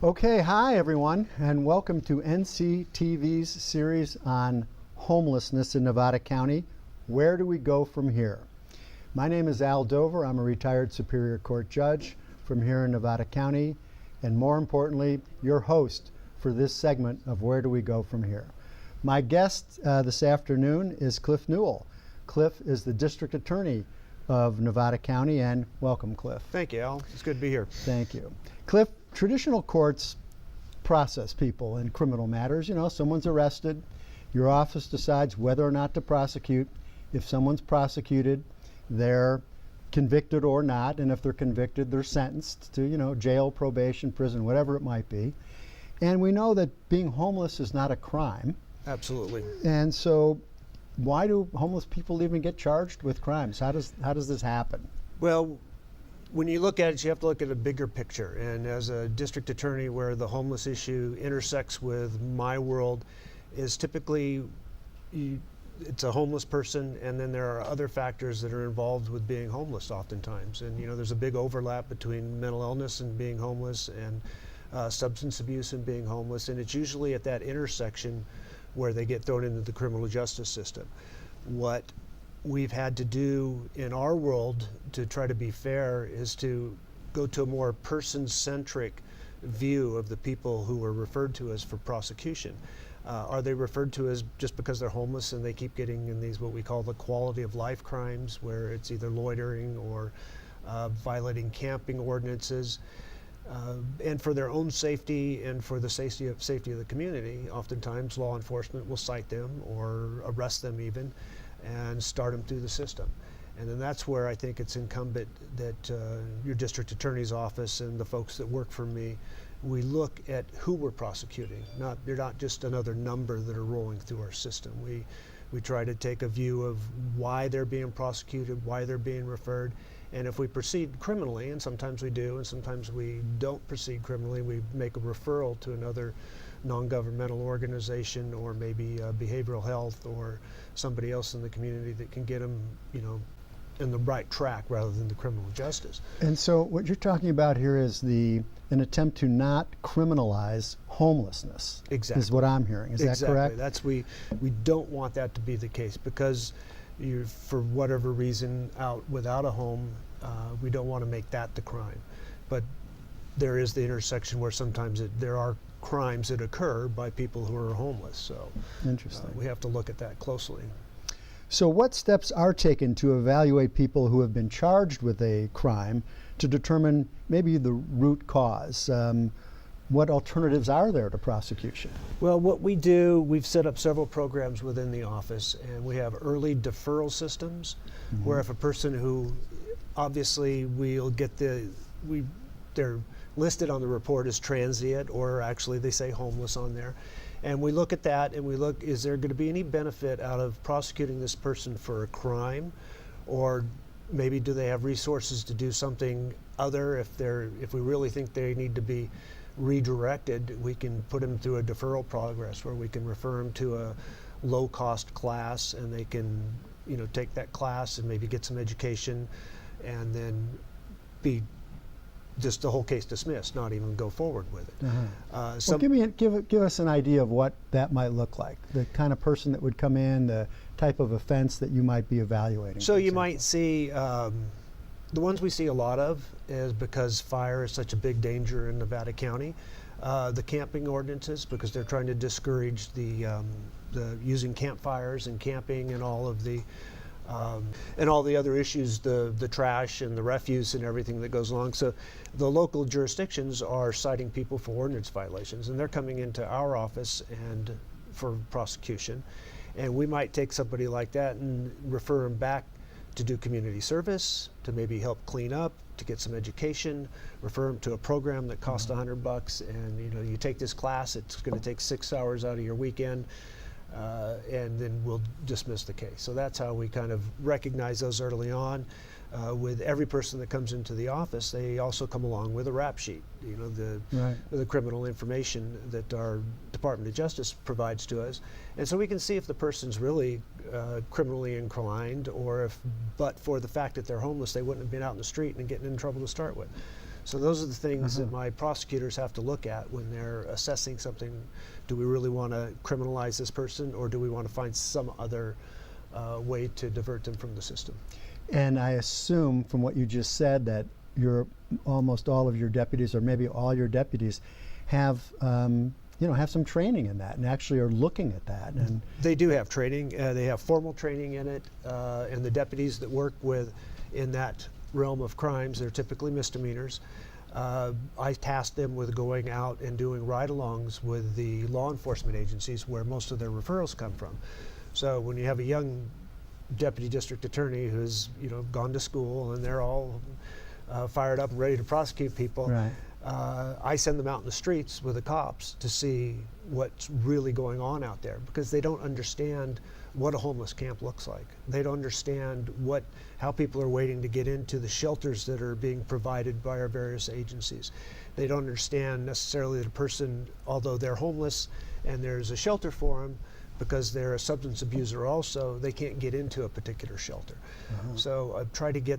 Okay, hi everyone, and welcome to NCTV's series on homelessness in Nevada County. Where do we go from here? My name is Al Dover. I'm a retired Superior Court judge from here in Nevada County, and more importantly, your host for this segment of Where Do We Go From Here. My guest this afternoon is Cliff Newell. Cliff is the District Attorney of Nevada County, and welcome, Cliff. Thank you, Al. It's good to be here. Thank you. Cliff, traditional courts process people in criminal matters. You know, someone's arrested, your office decides whether or not to prosecute. If someone's prosecuted, they're convicted or not, and if they're convicted, they're sentenced to, jail, probation, prison, whatever it might be. And we know that being homeless is not a crime. Absolutely. And so why do homeless people even get charged with crimes? How does this happen? Well, when you look at it, you have to look at a bigger picture. And as a district attorney, where the homeless issue intersects with my world, is typically it's a homeless person, and then there are other factors that are involved with being homeless oftentimes. And there's a big overlap between mental illness and being homeless, and substance abuse and being homeless. And it's usually at that intersection where they get thrown into the criminal justice system. What we've had to do in our world to try to be fair is to go to a more person-centric view of the people who are referred to as for prosecution. Are they referred to as just because they're homeless and they keep getting in these what we call the quality of life crimes, where it's either loitering or violating camping ordinances? And for their own safety and for the safety of the community, oftentimes law enforcement will cite them or arrest them even and start them through the system. And then that's where I think it's incumbent that your district attorney's office and the folks that work for me, we look at who we're prosecuting. They're not just another number that are rolling through our system. We try to take a view of why they're being prosecuted, why they're being referred. And if we proceed criminally, and sometimes we do, and sometimes we don't proceed criminally, we make a referral to another non-governmental organization or maybe behavioral health or somebody else in the community that can get them, in the right track rather than the criminal justice. And so what you're talking about here is an attempt to not criminalize homelessness. Exactly. Is what I'm hearing. Is that correct? We don't want that to be the case, because you're, for whatever reason, out without a home, we don't want to make that the crime. But there is the intersection where sometimes there are crimes that occur by people who are homeless. So interesting. We have to look at that closely. So what steps are taken to evaluate people who have been charged with a crime to determine maybe the root cause? What alternatives are there to prosecution? Well, what we do, we've set up several programs within the office, and we have early deferral systems, where if a person who, obviously they're listed on the report as transient, or actually they say homeless on there, and we look at that and we look, is there going to be any benefit out of prosecuting this person for a crime, or maybe do they have resources to do something other? If we really think they need to be redirected, we can put them through a deferral progress where we can refer them to a low-cost class, and they can take that class and maybe get some education, and then be just the whole case dismissed, not even go forward with it. Well, give us an idea of what that might look like, the kind of person that would come in, the type of offense that you might be evaluating. So you might see the ones we see a lot of is, because fire is such a big danger in Nevada County, the camping ordinances, because they're trying to discourage the using campfires and camping and all of the other issues, the trash and the refuse and everything that goes along. So the local jurisdictions are citing people for ordinance violations, and they're coming into our office and for prosecution. And we might take somebody like that and refer them back to do community service, to maybe help clean up, to get some education, refer them to a program that costs $100, and you take this class, it's going to take 6 hours out of your weekend, and then we'll dismiss the case. So that's how we kind of recognize those early on. With every person that comes into the office, they also come along with a rap sheet, the criminal information that our Department of Justice provides to us. And so we can see if the person's really criminally inclined, or if, but for the fact that they're homeless, they wouldn't have been out in the street and getting in trouble to start with. So those are the things that my prosecutors have to look at when they're assessing something. Do we really want to criminalize this person, or do we want to find some other way to divert them from the system? And I assume from what you just said that almost all of your deputies, or maybe all your deputies, have have some training in that and actually are looking at that. And they do have training. They have formal training in it, and the deputies that work in that realm of crimes, they're typically misdemeanors. I tasked them with going out and doing ride-alongs with the law enforcement agencies where most of their referrals come from. So when you have a young deputy district attorney who's gone to school and they're all fired up and ready to prosecute people, right. I send them out in the streets with the cops to see what's really going on out there, because they don't understand what a homeless camp looks like. They don't understand how people are waiting to get into the shelters that are being provided by our various agencies. They don't understand necessarily that a person, although they're homeless and there's a shelter for them, because they're a substance abuser also, they can't get into a particular shelter. So I try to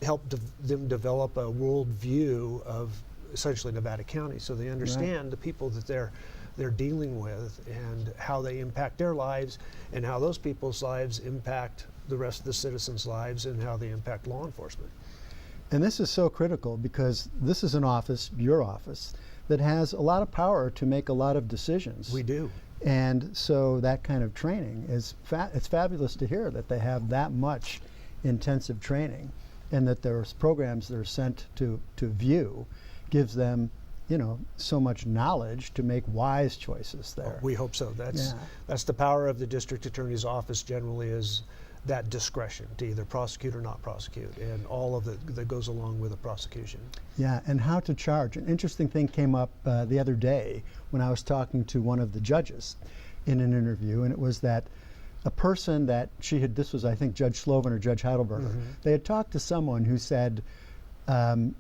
help them develop a world view of essentially Nevada County, so they understand the people that they're dealing with and how they impact their lives, and how those people's lives impact the rest of the citizens' lives, and how they impact law enforcement. And this is so critical, because this is an office, your office, that has a lot of power to make a lot of decisions. We do. And so that kind of training is it's fabulous to hear that they have that much intensive training, and that there's programs that are sent to view gives them so much knowledge to make wise choices there. We hope so. That's the power of the district attorney's office generally, is that discretion to either prosecute or not prosecute, and all of it that goes along with a prosecution. Yeah, and how to charge. An interesting thing came up the other day when I was talking to one of the judges in an interview, and it was that a person that this was, I think, Judge Sloven or Judge Heidelberger, they had talked to someone who said, I'm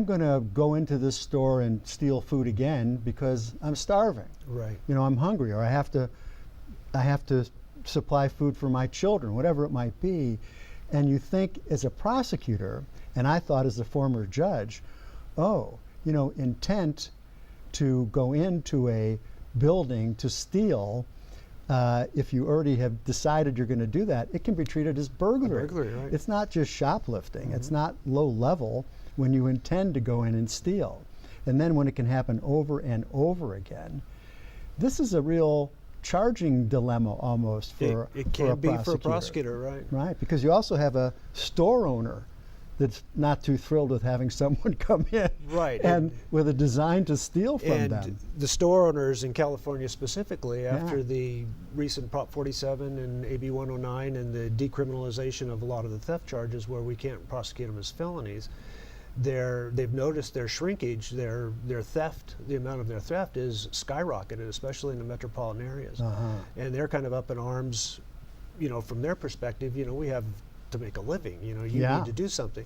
going to go into this store and steal food again because I'm starving. Right. I'm hungry, or I have to supply food for my children, whatever it might be. And you think as a prosecutor, and I thought as a former judge, intent to go into a building to steal, if you already have decided you're going to do that, it can be treated as burglary. Right. It's not just shoplifting. It's not low level when you intend to go in and steal. And then when it can happen over and over again, this is a real charging dilemma almost for it can be for a prosecutor, right? Right, because you also have a store owner that's not too thrilled with having someone come in, right, and with a design to steal from them. And the store owners in California specifically, after the recent Prop 47 and AB 109 and the decriminalization of a lot of the theft charges where we can't prosecute them as felonies, they've noticed their shrinkage, their theft, the amount of their theft is skyrocketed, especially in the metropolitan areas. And they're kind of up in arms, from their perspective, we have to make a living, you need to do something.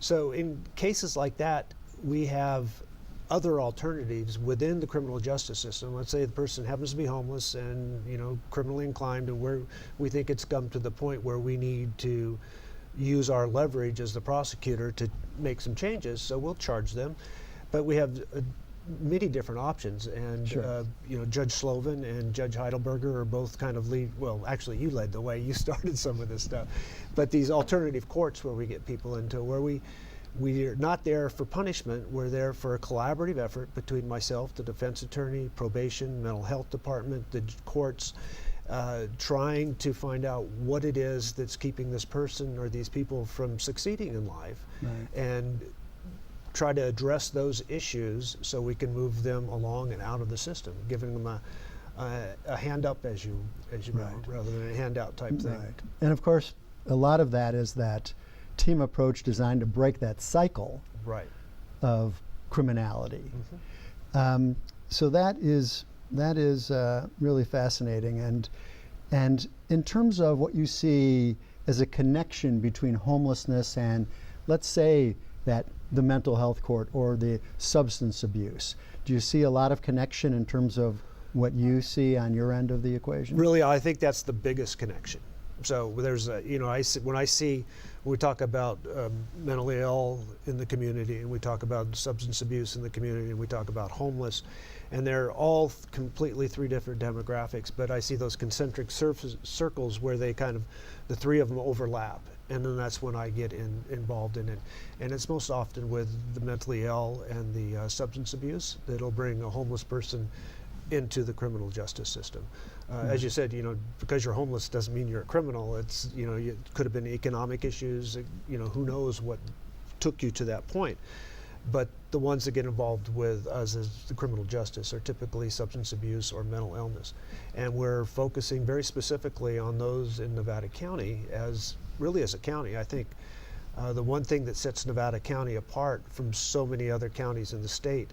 So in cases like that, we have other alternatives within the criminal justice system. Let's say the person happens to be homeless and, criminally inclined, and we think it's come to the point where we need to use our leverage as the prosecutor to make some changes, so we'll charge them. But we have many different options, and Judge Sloven and Judge Heidelberger are both kind of actually you led the way, you started some of this stuff, but these alternative courts where we get people into, where we're not there for punishment, we're there for a collaborative effort between myself, the defense attorney, probation, mental health department, the courts, trying to find out what it is that's keeping this person or these people from succeeding in life, and try to address those issues so we can move them along and out of the system, giving them a hand up, as you know, rather than a handout type thing. Right. And of course, a lot of that is that team approach designed to break that cycle of criminality. So that is really fascinating. And in terms of what you see as a connection between homelessness and, let's say, that the mental health court or the substance abuse, do you see a lot of connection in terms of what you see on your end of the equation? Really, I think that's the biggest connection. So there's when we talk about mentally ill in the community, and we talk about substance abuse in the community, and we talk about homeless, and they're all completely three different demographics, but I see those concentric circles where the three of them overlap, and then that's when I get involved in it. And it's most often with the mentally ill and the substance abuse that'll bring a homeless person into the criminal justice system. As you said, because you're homeless doesn't mean you're a criminal. It's, it could have been economic issues, who knows what took you to that point. But the ones that get involved with us as the criminal justice are typically substance abuse or mental illness. And we're focusing very specifically on those in Nevada County as a county. I think the one thing that sets Nevada County apart from so many other counties in the state,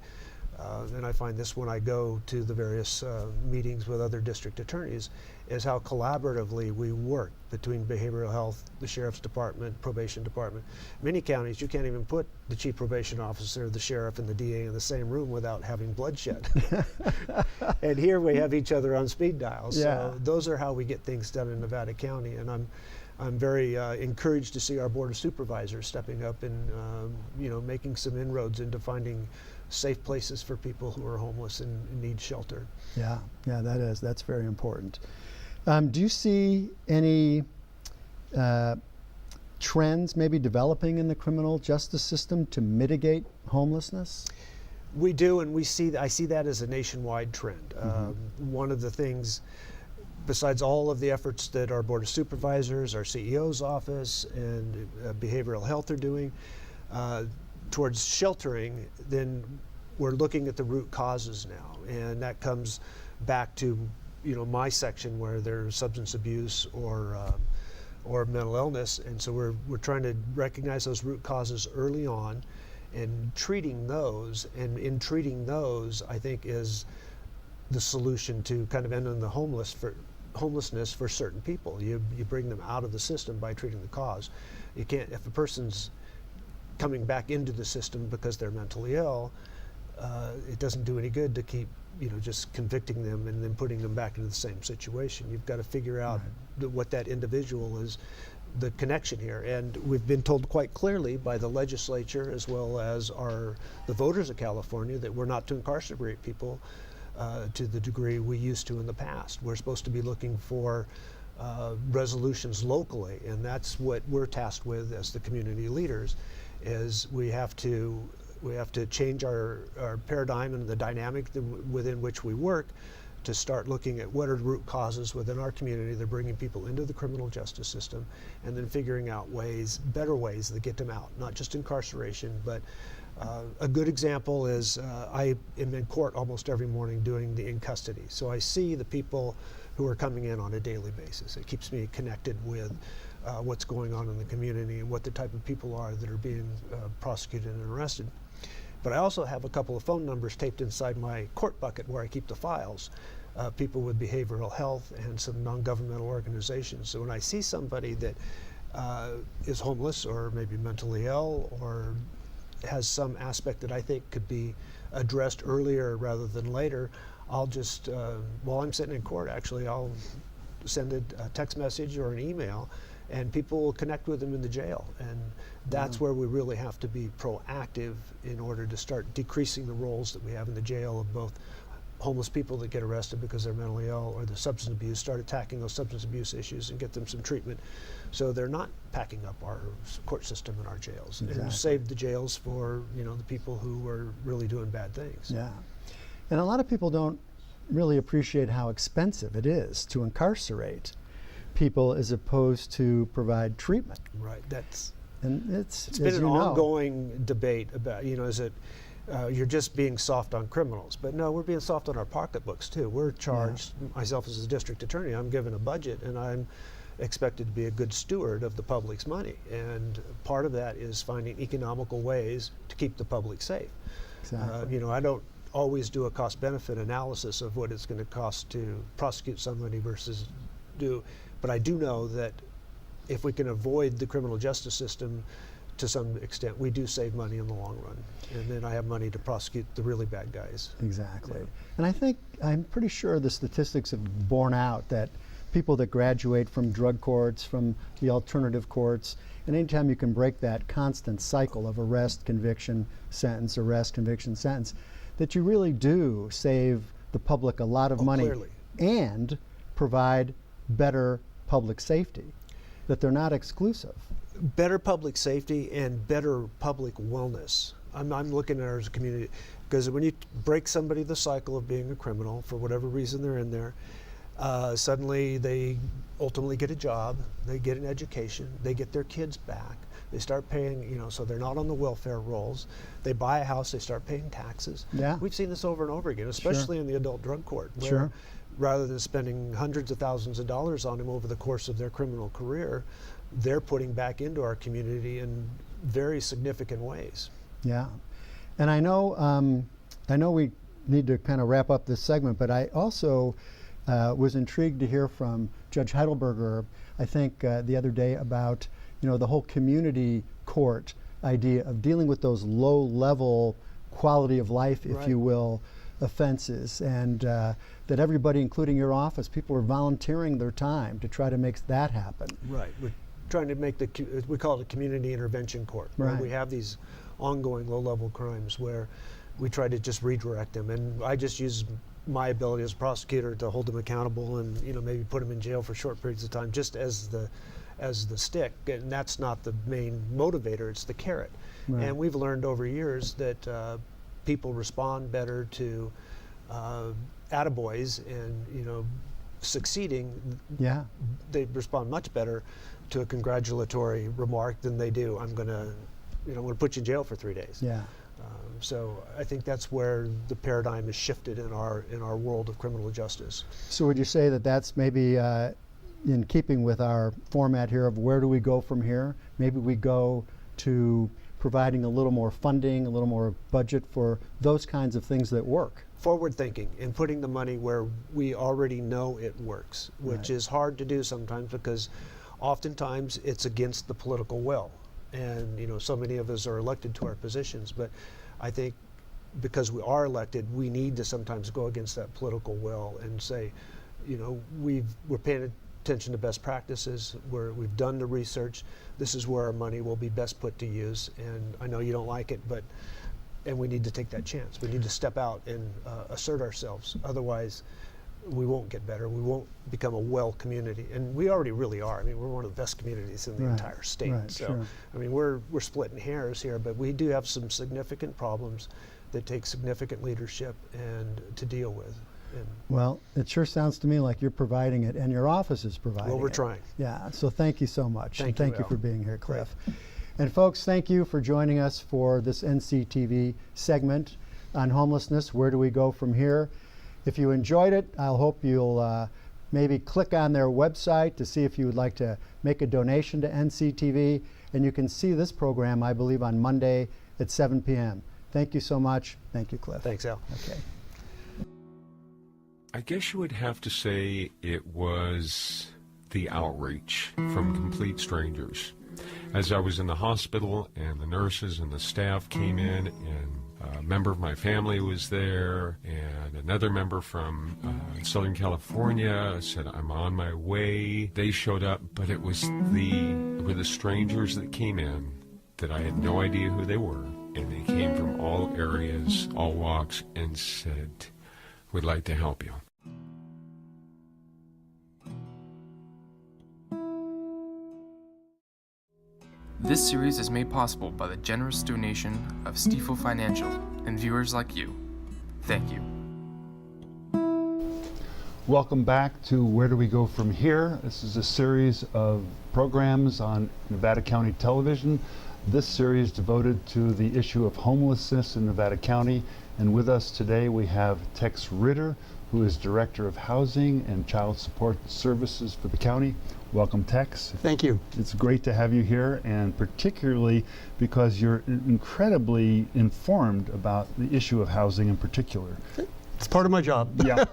and I find this when I go to the various meetings with other district attorneys, is how collaboratively we work between behavioral health, the sheriff's department, probation department. Many counties, you can't even put the chief probation officer, the sheriff, and the DA in the same room without having bloodshed. And here we have each other on speed dial. So those are how we get things done in Nevada County. And I'm very encouraged to see our Board of Supervisors stepping up and making some inroads into finding safe places for people who are homeless and need shelter. Yeah, that's very important. Do you see any trends maybe developing in the criminal justice system to mitigate homelessness? We do, and I see that as a nationwide trend. One of the things, besides all of the efforts that our Board of Supervisors, our CEO's office, and behavioral health are doing towards sheltering, then we're looking at the root causes now, and that comes back to my section where there's substance abuse or mental illness, and so we're trying to recognize those root causes early on and treating those, and in treating those, I think, is the solution to kind of ending the homelessness for certain people. You bring them out of the system by treating the cause. You can't, if a person's coming back into the system because they're mentally ill, it doesn't do any good to keep just convicting them and then putting them back into the same situation. You've got to figure out what that individual is, the connection here. And we've been told quite clearly by the legislature as well as the voters of California that we're not to incarcerate people to the degree we used to in the past. We're supposed to be looking for resolutions locally, and that's what we're tasked with as the community leaders. Is we have to change our paradigm and the dynamic within which we work to start looking at what are the root causes within our community that are bringing people into the criminal justice system, and then figuring out better ways that get them out, not just incarceration, but a good example is I am in court almost every morning doing the in custody. So I see the people who are coming in on a daily basis. It keeps me connected with what's going on in the community and what the type of people are that are being prosecuted and arrested. But I also have a couple of phone numbers taped inside my court bucket where I keep the files, people with behavioral health and some non-governmental organizations. So when I see somebody that is homeless or maybe mentally ill or has some aspect that I think could be addressed earlier rather than later, I'll just, while I'm sitting in court, actually, I'll send a text message or an email, and people will connect with them in the jail. And that's where we really have to be proactive in order to start decreasing the roles that we have in the jail of both homeless people that get arrested because they're mentally ill or the substance abuse, start attacking those substance abuse issues and get them some treatment so they're not packing up our court system and our jails. Exactly. And save the jails for the people who are really doing bad things. Yeah. And a lot of people don't really appreciate how expensive it is to incarcerate people as opposed to provide treatment. Right. And it's been an ongoing debate about, is it you're just being soft on criminals, but no, we're being soft on our pocketbooks too. We're charged, myself as a district attorney, I'm given a budget and I'm expected to be a good steward of the public's money. And part of that is finding economical ways to keep the public safe. Exactly. I don't always do a cost-benefit analysis of what it's going to cost to prosecute somebody versus but I do know that if we can avoid the criminal justice system to some extent, we do save money in the long run. And then I have money to prosecute the really bad guys. Exactly. Yeah. And I'm pretty sure the statistics have borne out that people that graduate from drug courts, from the alternative courts. And anytime you can break that constant cycle of arrest, conviction, sentence, arrest, conviction, sentence, that you really do save the public a lot of money Clearly. and provide better public safety, that they're not exclusive. Better public safety and better public wellness. I'm looking at it as a community, because when you break somebody the cycle of being a criminal, for whatever reason they're in there, suddenly they ultimately get a job, they get an education, they get their kids back, they start paying, so they're not on the welfare rolls, they buy a house, they start paying taxes. Yeah. We've seen this over and over again, especially in the adult drug court, where Sure. rather than spending hundreds of thousands of dollars on them over the course of their criminal career, they're putting back into our community in very significant ways. Yeah, and I know we need to kind of wrap up this segment, but I also was intrigued to hear from Judge Heidelberger, I think the other day, about the whole community court idea of dealing with those low-level quality of life, if Right. you will, offenses, and that everybody, including your office, people are volunteering their time to try to make that happen. Right. We're trying to make we call it a community intervention court. Where Right. we have these ongoing low-level crimes where we try to just redirect them, and I just use my ability as a prosecutor to hold them accountable and maybe put them in jail for short periods of time, just as the stick, and that's not the main motivator, it's the carrot. Right. And we've learned over years that people respond better to attaboys and succeeding. Yeah. They respond much better to a congratulatory remark than they do, I'm going to put you in jail for 3 days. Yeah. So I think that's where the paradigm is shifted in our world of criminal justice. So would you say that that's maybe in keeping with our format here of where do we go from here? Maybe we go to providing a little more funding, a little more budget for those kinds of things that work. Forward thinking and putting the money where we already know it works, which Right. is hard to do sometimes because oftentimes it's against the political will. And so many of us are elected to our positions, but I think because we are elected, we need to sometimes go against that political will and say, we're paying attention to best practices, we've done the research, this is where our money will be best put to use, and I know you don't like it, and we need to take that chance. We need to step out and assert ourselves. Otherwise, we won't get better. We won't become a well community, and we already really are. I mean, we're one of the best communities in the Right, entire state. right, So, sure. I mean, we're splitting hairs here, but we do have some significant problems that take significant leadership and to deal with. And Well, it sure sounds to me like you're providing it and your office is providing it. well, we're trying. Yeah, so thank you so much. Thank and thank you, you Al. for being here, Cliff. And folks, thank you for joining us for this NCTV segment on homelessness. Where do we go from here? If you enjoyed it, I'll hope you'll maybe click on their website to see if you would like to make a donation to NCTV. And you can see this program, I believe, on Monday at 7 p.m. Thank you so much. Thank you, Cliff. Thanks, Al. Okay. I guess you would have to say it was the outreach from complete strangers. As I was in the hospital and the nurses and the staff came in, and a member of my family was there, and another member from Southern California said, I'm on my way. They showed up, but it was the strangers that came in that I had no idea who they were, and they came from all areas, all walks, and said, we'd like to help you. This series is made possible by the generous donation of Stiefel Financial and viewers like you. Thank you. Welcome back to Where Do We Go From Here? This is a series of programs on Nevada County Television. This series devoted to the issue of homelessness in Nevada County. And with us today we have Tex Ritter, who is Director of Housing and Child Support Services for the county. Welcome, Tex. Thank you. It's great to have you here, and particularly because you're incredibly informed about the issue of housing in particular. It's part of my job. Yeah.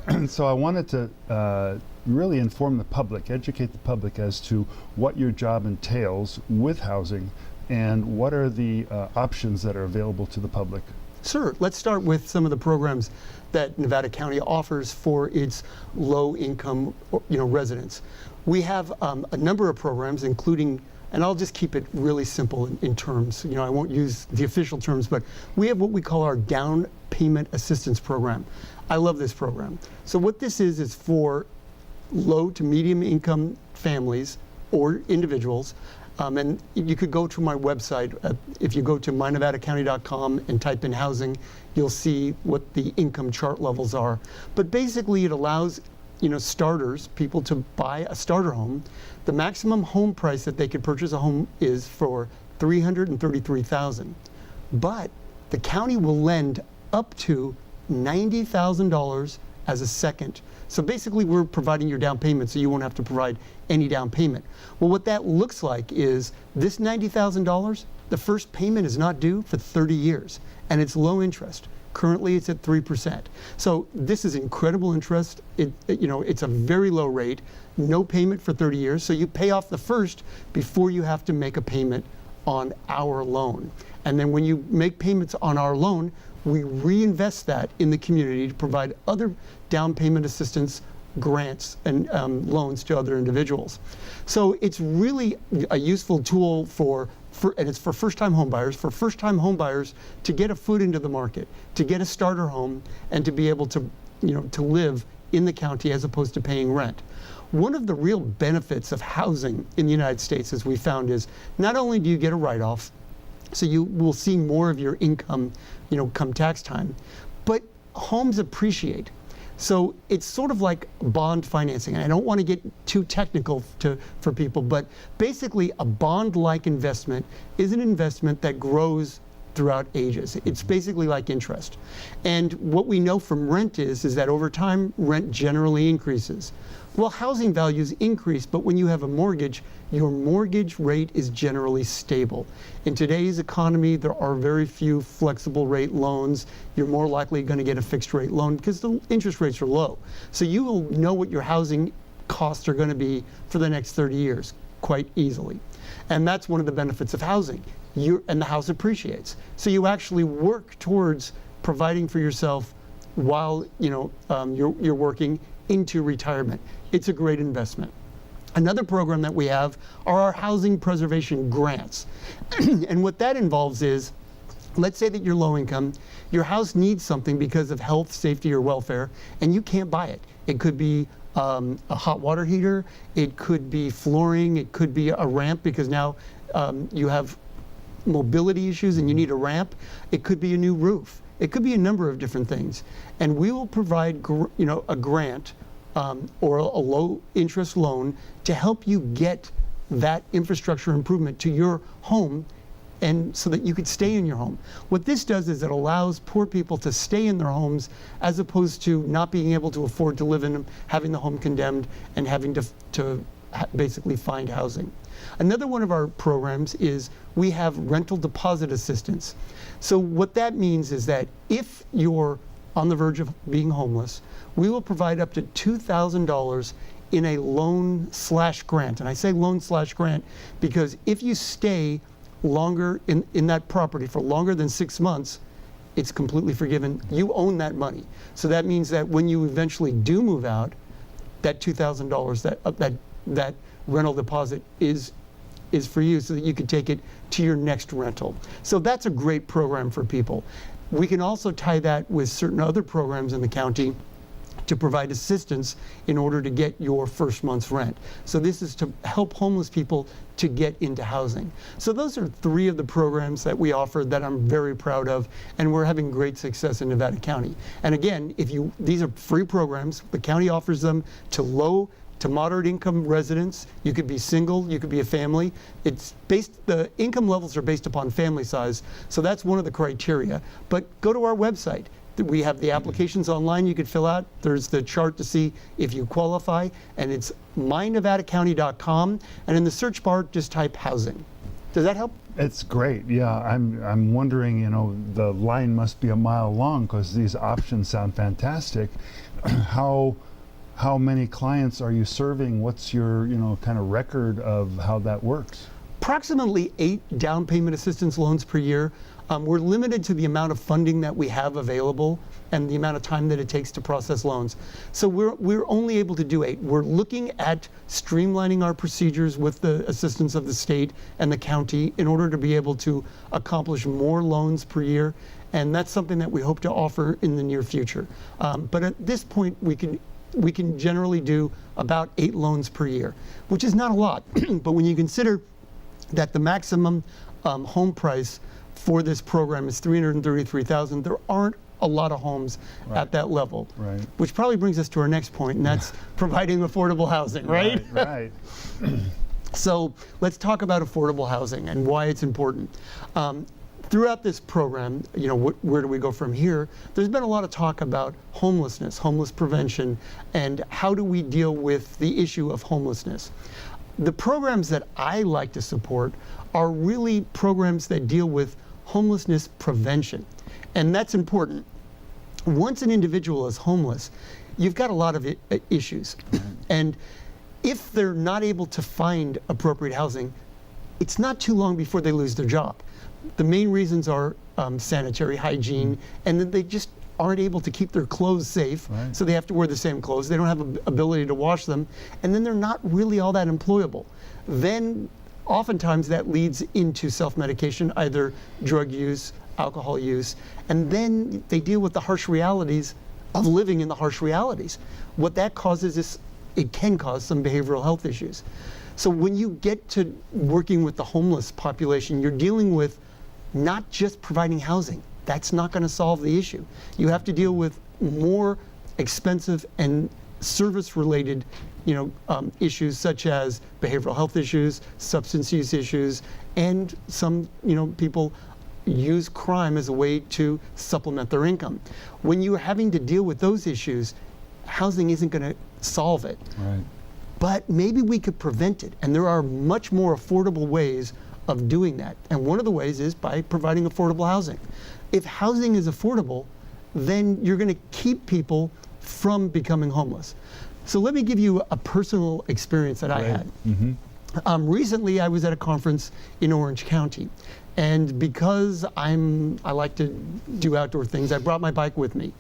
And so I wanted to really inform the public, educate the public as to what your job entails with housing and what are the options that are available to the public. Sure. Let's start with some of the programs that Nevada County offers for its low-income, residents. We have a number of programs, including, and I'll just keep it really simple in terms. I won't use the official terms, but we have what we call our down payment assistance program. I love this program. So what this is for low to medium income families or individuals. And you could go to my website. If you go to mynevadacounty.com and type in housing, you'll see what the income chart levels are. But basically it allows starters, people to buy a starter home. The maximum home price that they could purchase a home is for $333,000. But the county will lend up to $90,000 as a second. So basically we're providing your down payment so you won't have to provide any down payment. Well, what that looks like is this $90,000, the first payment is not due for 30 years and it's low interest. Currently it's at 3%. So this is incredible interest. It's a very low rate, no payment for 30 years. So you pay off the first before you have to make a payment on our loan. And then when you make payments on our loan, we reinvest that in the community to provide other down payment assistance grants and loans to other individuals. So it's really a useful tool and it's for first-time homebuyers, to get a foot into the market, to get a starter home, and to be able to, to live in the county as opposed to paying rent. One of the real benefits of housing in the United States, as we found, is not only do you get a write-off, so you will see more of your income, come tax time, but homes appreciate. So it's sort of like bond financing. And I don't want to get too technical for people, but basically a bond-like investment is an investment that grows throughout ages. It's basically like interest. And what we know from rent is that over time, rent generally increases. Well, housing values increase, but when you have a mortgage, your mortgage rate is generally stable. In today's economy, there are very few flexible rate loans. You're more likely going to get a fixed rate loan because the interest rates are low. So you will know what your housing costs are going to be for the next 30 years quite easily. And that's one of the benefits of housing. And the house appreciates. So you actually work towards providing for yourself while you're working into retirement. It's a great investment. Another program that we have are our housing preservation grants. And what that involves is, let's say that you're low income, your house needs something because of health, safety, or welfare, and you can't buy it. It could be a hot water heater, it could be flooring, it could be a ramp because now you have mobility issues and you need a ramp. It could be a new roof. It could be a number of different things. And we will provide a grant or a low interest loan to help you get that infrastructure improvement to your home, and so that you could stay in your home. What this does is it allows poor people to stay in their homes as opposed to not being able to afford to live in them, having the home condemned, and having to basically find housing. Another one of our programs is we have rental deposit assistance. So what that means is that if you're on the verge of being homeless, we will provide up to $2,000 in a loan/grant. And I say loan/grant because if you stay longer in that property for longer than 6 months, it's completely forgiven. You own that money. So that means that when you eventually do move out, that $2,000, that rental deposit is for you so that you can take it to your next rental. So that's a great program for people. We can also tie that with certain other programs in the county to provide assistance in order to get your first month's rent. So this is to help homeless people to get into housing. So those are 3 of the programs that we offer that I'm very proud of, and we're having great success in Nevada County. And again, these are free programs. The county offers them to low to moderate income residents. You could be single, you could be a family. The income levels are based upon family size, so that's one of the criteria. But go to our website. We have the applications online you could fill out. There's the chart to see if you qualify, and it's mynevadacounty.com, and in the search bar, just type housing. Does that help? It's great. Yeah, I'm wondering, the line must be a mile long because these options sound fantastic. How many clients are you serving? What's your, kind of record of how that works? approximately 8 down payment assistance loans per year. We're limited to the amount of funding that we have available and the amount of time that it takes to process loans. So we're only able to do 8. We're looking at streamlining our procedures with the assistance of the state and the county in order to be able to accomplish more loans per year. And that's something that we hope to offer in the near future. But at this point, we can generally do about 8 loans per year, which is not a lot. But when you consider that the maximum home price for this program is $333,000, there aren't a lot of homes at that level. Right. Which probably brings us to our next point, and that's providing affordable housing, right? Right. So let's talk about affordable housing and why it's important. Throughout this program, where do we go from here? There's been a lot of talk about homelessness, homeless prevention, and how do we deal with the issue of homelessness. The programs that I like to support are really programs that deal with homelessness prevention. And that's important. Once an individual is homeless, you've got a lot of issues. And if they're not able to find appropriate housing, it's not too long before they lose their job. The main reasons are sanitary hygiene, and that they just aren't able to keep their clothes safe, so they have to wear the same clothes. They don't have the ability to wash them, and then they're not really all that employable. Then oftentimes that leads into self-medication, either drug use, alcohol use, and then they deal with the harsh realities of living in the harsh realities. What that causes is, it can cause some behavioral health issues. So when you get to working with the homeless population, you're dealing with not just providing housing. That's not going to solve the issue. You have to deal with more expensive and service-related issues, such as behavioral health issues, substance use issues, and some people use crime as a way to supplement their income. When you're having to deal with those issues, housing isn't going to solve it. Right. But maybe we could prevent it, and there are much more affordable ways of doing that. And one of the ways is by providing affordable housing. If housing is affordable, then you're going to keep people from becoming homeless. So let me give you a personal experience that I had. Recently, I was at a conference in Orange County, and because I like to do outdoor things, I brought my bike with me.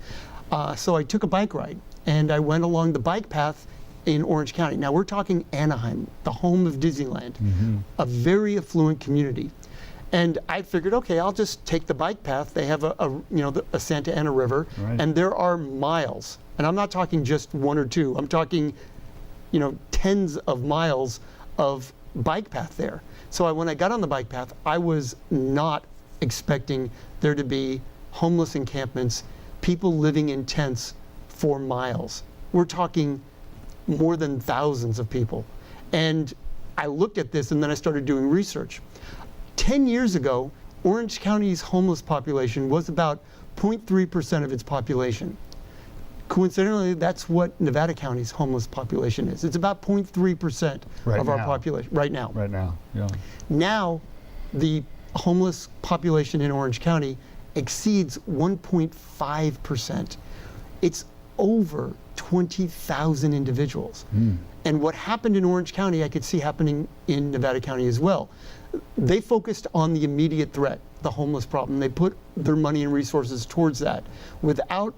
So I took a bike ride, and I went along the bike path in Orange County. Now we're talking Anaheim, the home of Disneyland, a very affluent community. And I figured, okay, I'll just take the bike path. They have a Santa Ana River, and there are miles. And I'm not talking just 1 or 2. I'm talking, tens of miles of bike path there. So when I got on the bike path, I was not expecting there to be homeless encampments, people living in tents for miles. We're talking more than thousands of people. And I looked at this, and then I started doing research. 10 years ago, Orange County's homeless population was about 0.3% of its population. Coincidentally, that's what Nevada County's homeless population is. It's about 0.3% of our population right now. Right now, yeah. Now, the homeless population in Orange County exceeds 1.5%. It's over 20,000 individuals. And what happened in Orange County, I could see happening in Nevada County as well. They focused on the immediate threat, the homeless problem. They put their money and resources towards that without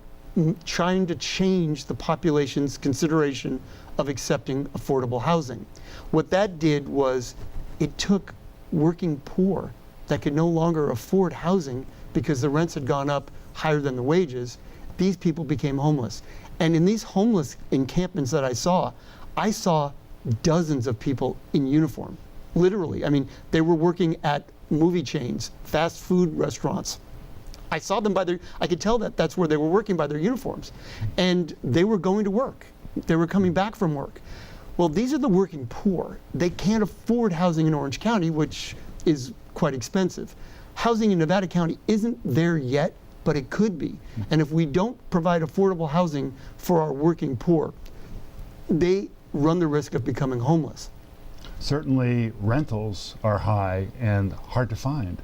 trying to change the population's consideration of accepting affordable housing. What that did was it took working poor that could no longer afford housing because the rents had gone up higher than the wages. These people became homeless. And in these homeless encampments that I saw dozens of people in uniform, literally. I mean, they were working at movie chains, fast food restaurants. I saw them I could tell that that's where they were working by their uniforms. And they were going to work. They were coming back from work. Well, these are the working poor. They can't afford housing in Orange County, which is quite expensive. Housing in Nevada County isn't there yet, but it could be. And if we don't provide affordable housing for our working poor, they run the risk of becoming homeless. Certainly rentals are high and hard to find.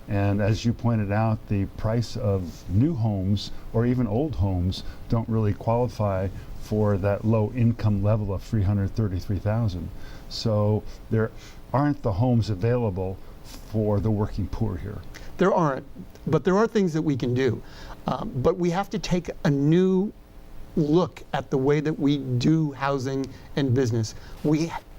And as you pointed out, the price of new homes or even old homes don't really qualify for that low income level of $333,000. So there aren't the homes available for the working poor here? There aren't, but there are things that we can do. But we have to take a new look at the way that we do housing and business.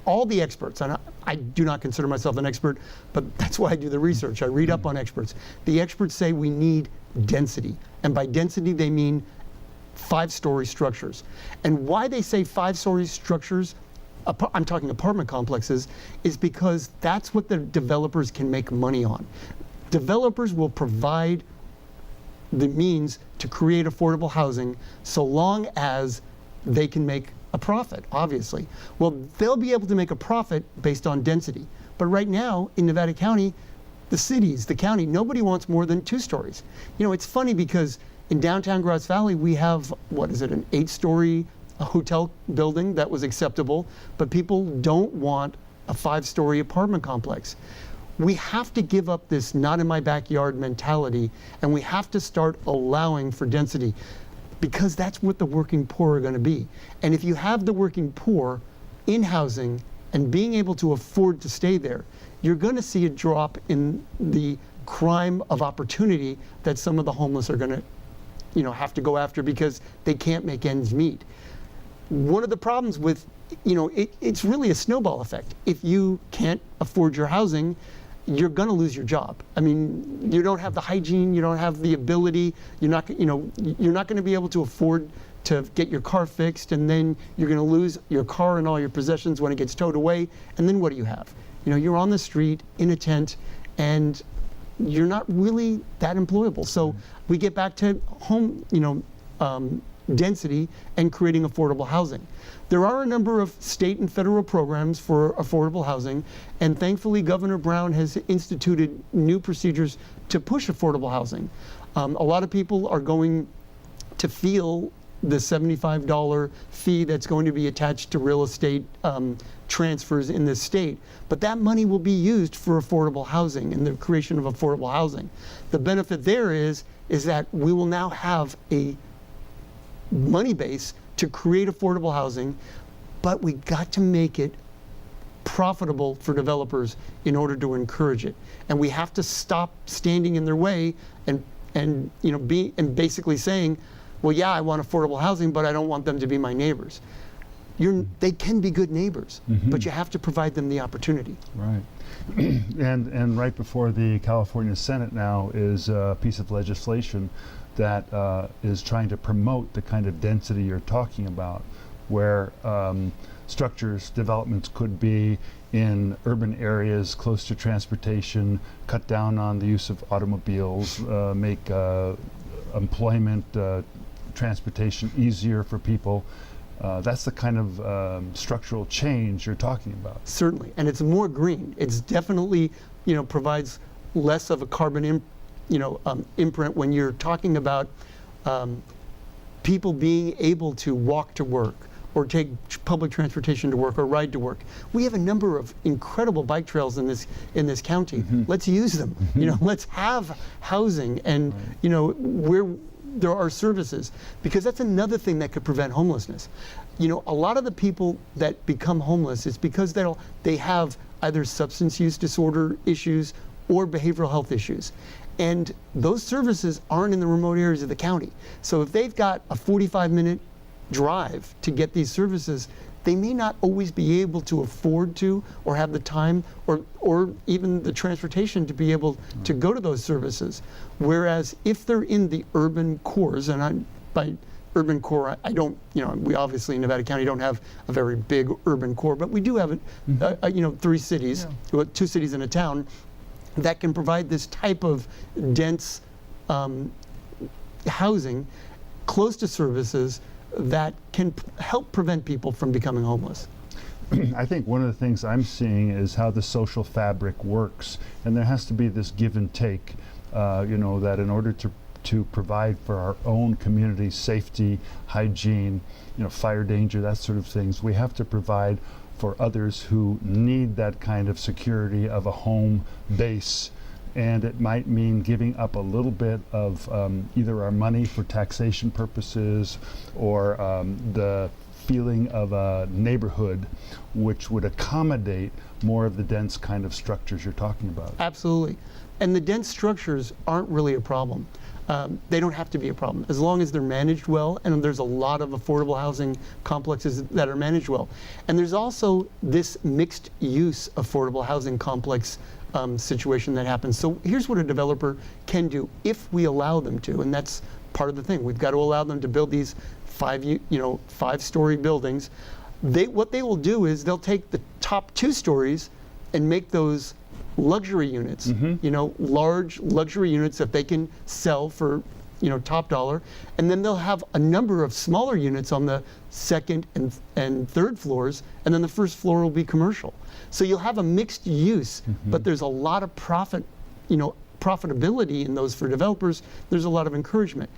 All the experts, and I do not consider myself an expert, but that's why I do the research. I read up on experts. The experts say we need density. And by density, they mean 5-story structures. And why they say 5-story structures, I'm talking apartment complexes, is because that's what the developers can make money on. Developers will provide the means to create affordable housing so long as they can make a profit, obviously. Well, they'll be able to make a profit based on density. But right now, in Nevada County, the cities, the county, nobody wants more than 2 stories. You know, it's funny because in downtown Grass Valley, we have, what is it, an 8-story hotel building that was acceptable, but people don't want a 5-story apartment complex. We have to give up this not in my backyard mentality, and we have to start allowing for density, because that's what the working poor are going to be. And if you have the working poor in housing and being able to afford to stay there, you're going to see a drop in the crime of opportunity that some of the homeless are going to, you know, have to go after because they can't make ends meet. One of the problems with, you know, it's really a snowball effect. If you can't afford your housing, you're going to lose your job. I mean, you don't have the hygiene, you don't have the ability, you're not going to be able to afford to get your car fixed, and then you're going to lose your car and all your possessions when it gets towed away, and then what do you have? You know, you're on the street in a tent, and you're not really that employable. So we get back to home, density and creating affordable housing. There are a number of state and federal programs for affordable housing, and thankfully Governor Brown has instituted new procedures to push affordable housing. A lot of people are going to feel the $75 fee that's going to be attached to real estate transfers in this state, but that money will be used for affordable housing and the creation of affordable housing. The benefit there is that we will now have a money base to create affordable housing, but we got to make it profitable for developers in order to encourage it. And we have to stop standing in their way and basically saying, well, yeah, I want affordable housing, but I don't want them to be my neighbors. They can be good neighbors, but you have to provide them the opportunity. Right. and right before the California Senate now is a piece of legislation that is trying to promote the kind of density you're talking about, where structures, developments could be in urban areas close to transportation, cut down on the use of automobiles, make employment, transportation easier for people. That's the kind of structural change you're talking about. Certainly, and it's more green. It's definitely, provides less of a carbon imprint when you're talking about people being able to walk to work or take public transportation to work or ride to work. We have a number of incredible bike trails in this county. Let's use them. Let's have housing and where there are services, because that's another thing that could prevent homelessness. A lot of the people that become homeless is because they have either substance use disorder issues or behavioral health issues. And those services aren't in the remote areas of the county. So if they've got a 45-minute drive to get these services, they may not always be able to afford to or have the time or even the transportation to be able to go to those services. Whereas if they're in the urban cores, and by urban core, I don't, we obviously in Nevada County don't have a very big urban core, but we do have 3 cities, 2 cities and a town, that can provide this type of dense housing close to services that can help prevent people from becoming homeless. I think one of the things I'm seeing is how the social fabric works, and there has to be this give and take, that in order to provide for our own community safety, hygiene, fire danger, that sort of things, we have to provide for others who need that kind of security of a home base. And it might mean giving up a little bit of either our money for taxation purposes or the feeling of a neighborhood which would accommodate more of the dense kind of structures you're talking about. Absolutely. And the dense structures aren't really a problem. They don't have to be a problem as long as they're managed well, and there's a lot of affordable housing complexes that are managed well. And there's also this mixed use affordable housing complex situation that happens. So here's what a developer can do if we allow them to, and that's part of the thing. We've got to allow them to build these five-story buildings. What they will do is they'll take the top 2 stories and make those luxury units, large luxury units that they can sell for, top dollar, and then they'll have a number of smaller units on the 2nd and 3rd floors, and then the 1st floor will be commercial. So you'll have a mixed use, but there's a lot of profitability in those for developers. There's a lot of encouragement.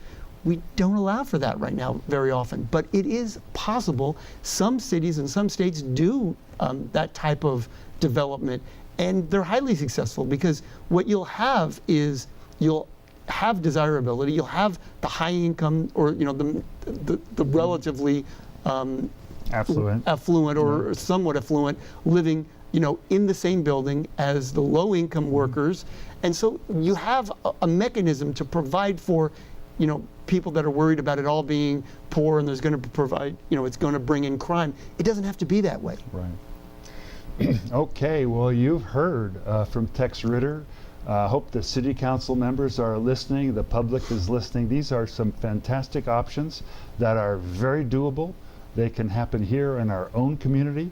We don't allow for that right now very often, but it is possible. Some cities and some states do that type of development, and they're highly successful, because what you'll have is you'll have desirability, you'll have the high income, or the relatively affluent or somewhat affluent living in the same building as the low income workers. And so you have a mechanism to provide for people that are worried about it all being poor, and there's going to provide, it's going to bring in crime. It doesn't have to be that way. Right. Okay, well, you've heard from Tex Ritter. Hope the city council members are listening, the public is listening. These are some fantastic options that are very doable. They can happen here in our own community.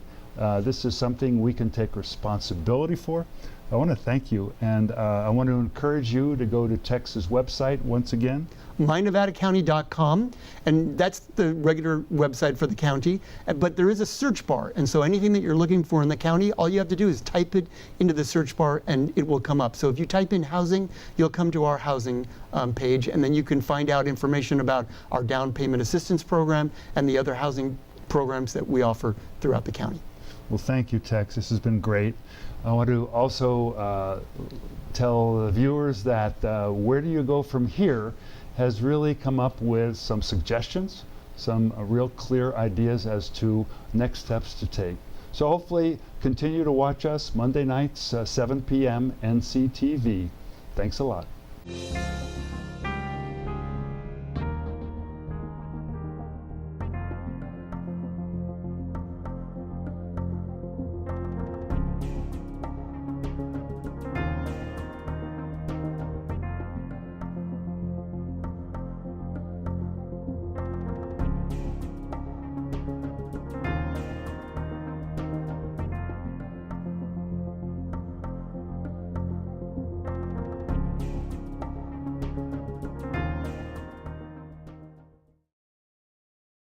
This is something we can take responsibility for. I want to thank you, and I want to encourage you to go to Tex's website once again. mynevadacounty.com, and that's the regular website for the county, but there is a search bar, and so anything that you're looking for in the county, all you have to do is type it into the search bar and it will come up. So if you type in housing, you'll come to our housing page, and then you can find out information about our down payment assistance program and the other housing programs that we offer throughout the county. Well, thank you, Tex. This has been great. I want to also tell the viewers that Where Do You Go From Here has really come up with some suggestions, some real clear ideas as to next steps to take. So hopefully continue to watch us Monday nights, 7 p.m. NCTV. Thanks a lot.